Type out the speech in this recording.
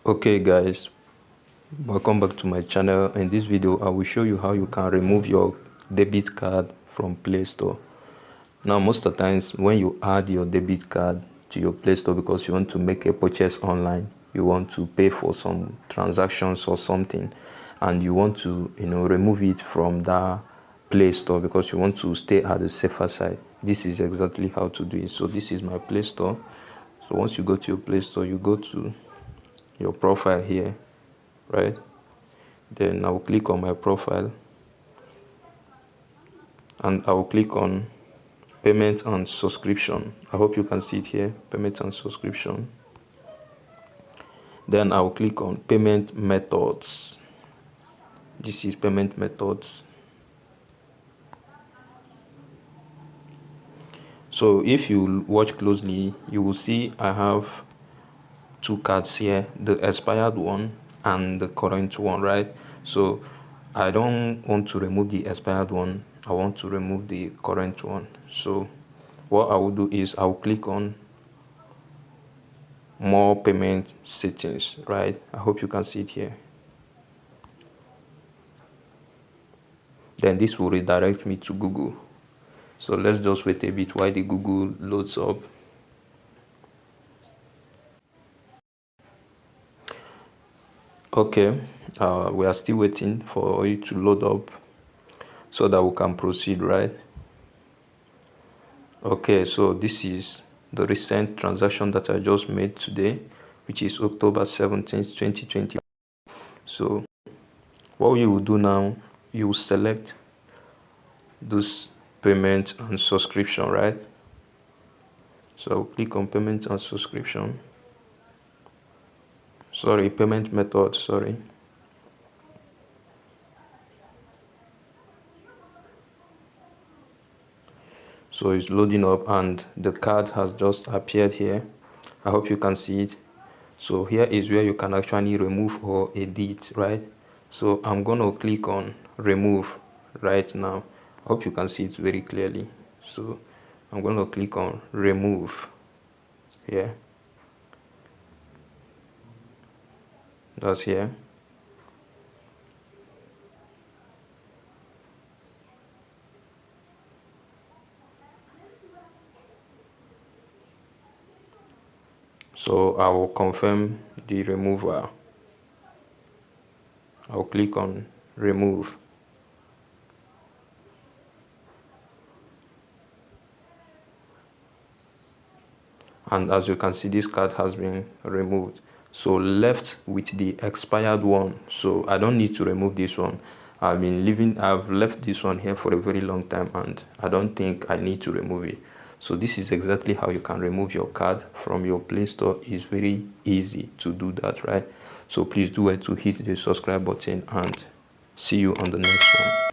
Okay guys, welcome back to my channel. In this video I will show you how you can remove your debit card from Play Store. Now most of the times when you add your debit card to your Play Store because you want to make a purchase online, you want to pay for some transactions or something, and you want to remove it from that Play Store because you want to stay at the safer side. This is exactly how to do it. So this is my Play Store. So once you go to your Play Store, you go to your profile here, right? Then I will click on my profile and I will click on payment and subscription. I hope you can see it here, payment and subscription. Then I will click on payment methods. This is payment methods. So if you watch closely, you will see I have two cards here, the expired one and the current one, right? So I don't want to remove the expired one, I want to remove the current one. So what I will do is I will click on more payment settings, right? I hope you can see it here. Then this will redirect me to Google. So let's just wait a bit while the Google loads up. Okay, we are still waiting for it to load up so that we can proceed, right? Okay, so this is the recent transaction that I just made today, which is October 17th, 2020. So what you will do now, you will select this payment and subscription, right? So I'll click on payment and subscription. Sorry, payment method, sorry. So it's loading up and the card has just appeared here. I hope you can see it. So here is where you can actually remove or edit, right? So I'm gonna click on remove right now. I hope you can see it very clearly. So I'm gonna click on remove here. That's here. So I will confirm the removal. I'll click on remove. And as you can see, this card has been removed. So left with the expired one. So I don't need to remove this one. I've left this one here for a very long time and I don't think I need to remove it. So this is exactly how you can remove your card from your Play Store. It's very easy to do that, right? So please do it to hit the subscribe button and see you on the next one.